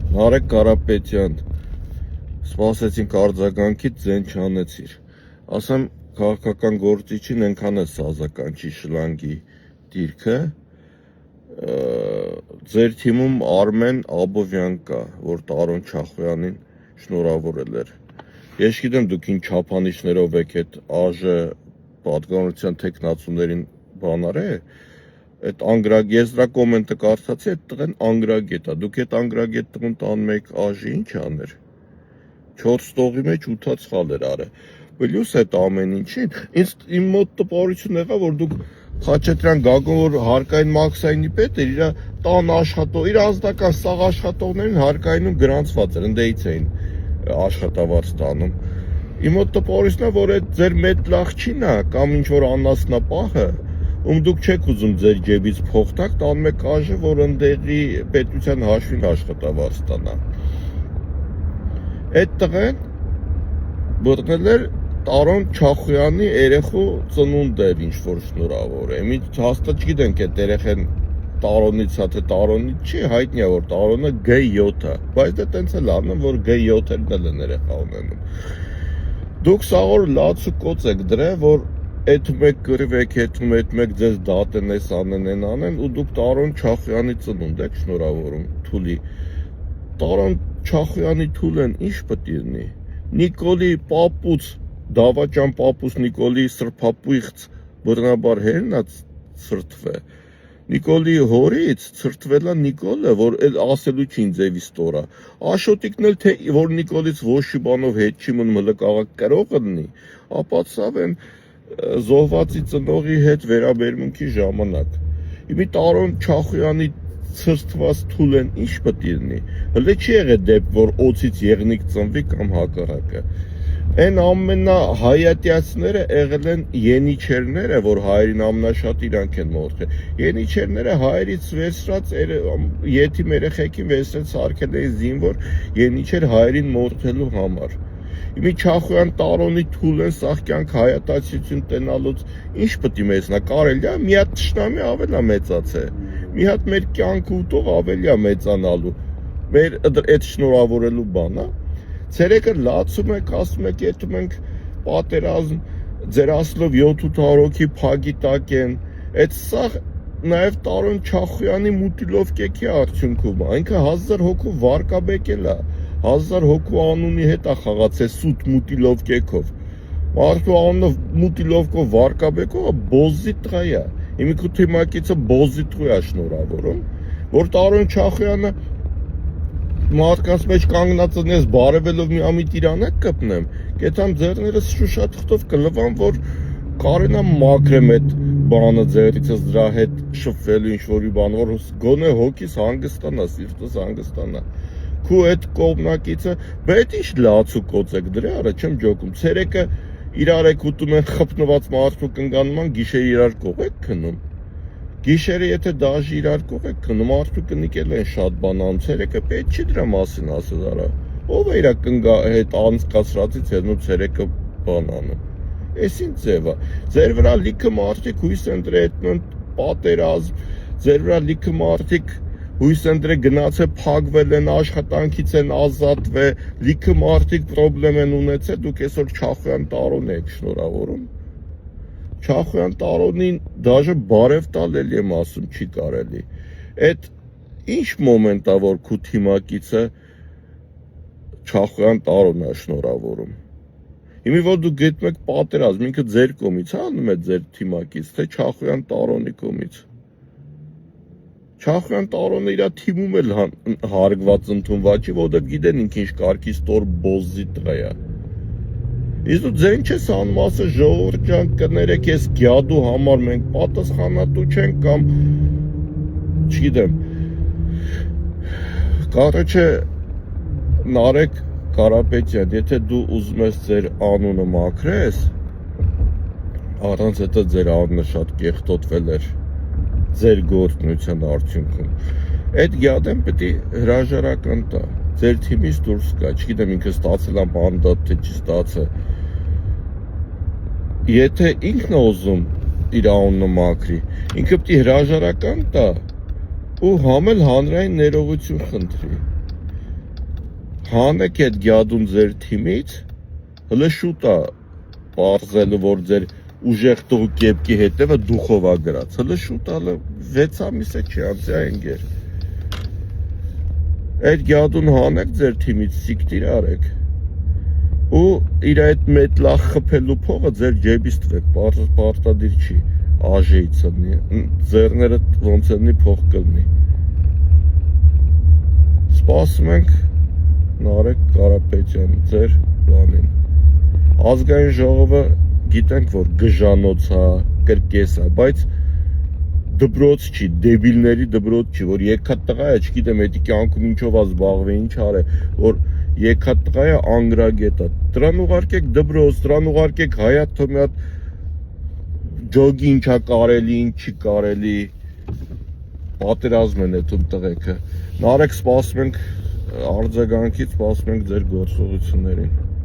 Նարեկ Կարապետյան, սպասեցինք արձագանքից ձեն չանեցիր, ասեմ քաղաքական գործիչին ենքան է սազականչի շլանգի դիրքը, ձեր թիմում Արմեն Աբովյան կա, որ Տարոն Չախոյանին շնորհավորել էր, ես գիտեմ դուք ինչ չափանիշներով եք այդ ԱԺ պատկանության թեկնածուներին բանար է, այդ ես դրա կոմենտը կարդացի, այդ տղեն անգրագետ է, դուք այդ անգրագետ տղուն տանում եք ԱԺ ինչ աներ, 4 տողի մեջ 8 սխալ էր արը, բլյուս այդ ամեն ինչին, իմ մոտ տպավորություն եղավ, որ դուք Խաչատրյան Գագոն, որ հարկային մաքսայինի պետ էր, իր տան աշխատող, իր ազնական սաղ աշխատողներին հարկայինում գրանցված էր, ընդեից էին աշխատավարձ տանում, իմ մոտ տպավորությունն է, որ այդ ձեր մեծ լախչին է, կամ ինչ-որ անասնապահը, դուք չեք ուզում ձեր ջեբից փող տաք, տանում եք ԱԺ, որ ընդեղի պետության հաշվին աշխատավարձ տանա։ Այդ տղեն բռնել էր Տարոն Չախոյանի երեխու ծնունդ էր ինչ-որ շնորհավոր է, հաստատ չգիտենք այդ երեխեն Տարոնից է, թե Տարոնից չի, հայտնի է, որ Տարոնը G7 է, բայց դա տենց էլ անում, որ G7-երն էլ են երեխա ունենում։ Դուք սաղոր լաց ու կոծ եք դրե, որ այդ մեկ կրվեք, այդ մեկ ձեզ դատեն ես անեն, ու դուք Տարոն Չախոյանի ծնունդ եք շնորհավորում, թուլի։ Տարոն Չախոյանի թուլեն ինչ պետք լինի։ Նիկոլի պապուց, դավաճան պապուց Նիկոլի սրբապույղծ բռնաբար հերն է ցրտվե։ Նիկոլի հորից ցրտվելա Նիկոլը, որ ասելու չի ինձ էվի ստորա։ Աշոտիկն էլ թե որ Նիկոլից ոչի բանով հետ չի մնում հլկաղակ կրողը լինի, ապա ցավ են զոհվածի ծնողի հետ վերաբերմունքի ժամանակ։ Իմի Տարոն Չախոյանի ցրտված թուլեն ինչ պետք լինի։ Հələ չի եղել դեպք, որ օծից եղնիկ ծնվի կամ հակառակը։ Այն ամենահայատյացները եղել են ենիչերները, որ հայերին ամենաշատ իրանք են մորթել։ Ենիչերները հայերից վերցրած եթիմ երեխեքին վերցրած սարքել էին զինվոր ենիչեր հայերին մորթելու համար։ Իմի Չախոյան Տարոնի թուլեն սաղ կյանք հայատացություն տնալուց ինչ պետք է մեծնա, կարելի է մի հատ թշնամի ավելի մեծացե, մի հատ մեր կյանք ուտող ավելի մեծանալու, մեր այդ շնորհավորելու բան է։ Ցերեկը լացում եք, ասում եք, եթում ենք պատերազմ, ձեր ասելով 700 հոգի փագի տակ են, այդ սաղ նաև Տարոն Չախոյանի մուտիլովկեքի արդյունքում, այնքը 1000 հոգու վարկաբեկել է, 1000 հոգու անունի հետ է խաղացել սուտ մուտիլովկեքով, մարդու անունը մուտիլովկով վարկաբեկողը բոզի տղա է, իմի քու թիմակիցը բոզի տղա է շնորհավորում, որ Տարոն Չախոյանը մարդկանց մեջ կանգնածն ես բարևելով մի ամիտ իրանակ կպնեմ, կետամ ձերներս շուշաթղթով կլվան, որ կարենա մակրեմ այդ բանը ձերիցս դրա հետ շփվելու ինչ-որի բան, որ գոնե հոգիս հանգստանա, սիրտս հանգստանա, քու այդ կողմնակիցը, բայց ինչ լաց ու կոծ եք դրե արա, չեմ ջոկում, ցերեկը իրար եք ուտում են խփնված մարդու կնգանման, գիշեր իրար կող եք քնում, գիշերը եթե դաժի իրար կող եք քնում, մարդու կնիկել են շատ բան անում, ցերեկը պետք չի դրա մասին ասել արա, ով է իրա կնգա հետ անցկացրածից հետո ցերեկը բան անում, էս ինչ ձև է, ձեր վրա լիքը մարդիկ հույս են դրել պատերազմ, ձեր վրա լիքը մարդիկ հույս են դրել գնացել փակվել են, աշխատանքից են ազատվել, լիքը մարդիկ պրոբլեմ են ունեցել, դուք այսօր Չախոյան Տարոն եք շնորհավորում, Չախոյան Տարոնին դաժե բարև տալ էլ եմ ասում չի կարելի, այդ ինչ մոմենտ է, որ քու թիմակիցը Չախոյան Տարոն է շնորհավորում, իմի որ դու գտնում եք պատերազմ, ինքը ձեր կողմից անում է ձեր թիմակից, թե Չախոյան Տարոնի կողմից, Չախոյան Տարոնը իր թիմում էլ հարգված ընդունված չի, որովհետև գիտեն ինք ինչ կարգի ստոր բոզի տղա է։ Իսկ դու ձեն չես անում, ասես ժողովուրդ ջան կներեք, ես գյադու համար մենք պատասխանատու չենք կամ չգիտեմ։ Կարեչե Նարեկ Կարապետյան, եթե դու ուզում ես ձեր անունը մաքրես, առանց հետո ձեր անունը շատ կեղտոտվել էր ձեր գործունեության արդյունքում, այդ գյադեն պետք է հրաժարական տա, ձեր թիմից դուրս գա, չգիտեմ ինքը ստացել է մանդատ, թե չի ստացել, եթե ինքն է ուզում իր անունը մաքրի, ինքը պետք է հրաժարական տա ու համել հանրային ներողություն խնդրի, հանեք այդ գյադուն ձեր թիմից, հələ շուտ է պարզելը, որ ձեր ուժեղ տղու կեպկի հետևը դուխով է գրած, հələ շուտ է, հələ 6 ամիս է չի անցի այնգեր, այդ գյադուն հանեք ձեր թիմից, սիկտիր արեք, ու իր այդ մետ լախ խպելու փողը ձեր ջեբից տվեք, պարտադիր չի, աժեից ընի, ձերները ոնց ընի փող կլնի, սպասում ենք Նարեկ Կարապետյան, ձեր բանին, ազգային ժողովը գիտենք, որ գժանոց է, կրկես է, բայց դբրոց չի, դեբիլների դբրոց չի, որ եկած տղա է, չգիտեմ, էդի կյանքում ինչով է զբաղվի, ինչ արե, որ եկած տղա է անգրագետ է, դրան ուղարկեք դբրոց, դրան ուղարկեք հայաթը մի հատ ջոգի ինչ է կարելի, ինչ չի կարելի, պատերազմ են էդում տղեկը, Նարեկ սպասում ենք արձագանքից, սպասում ենք ձեր գործողություններին։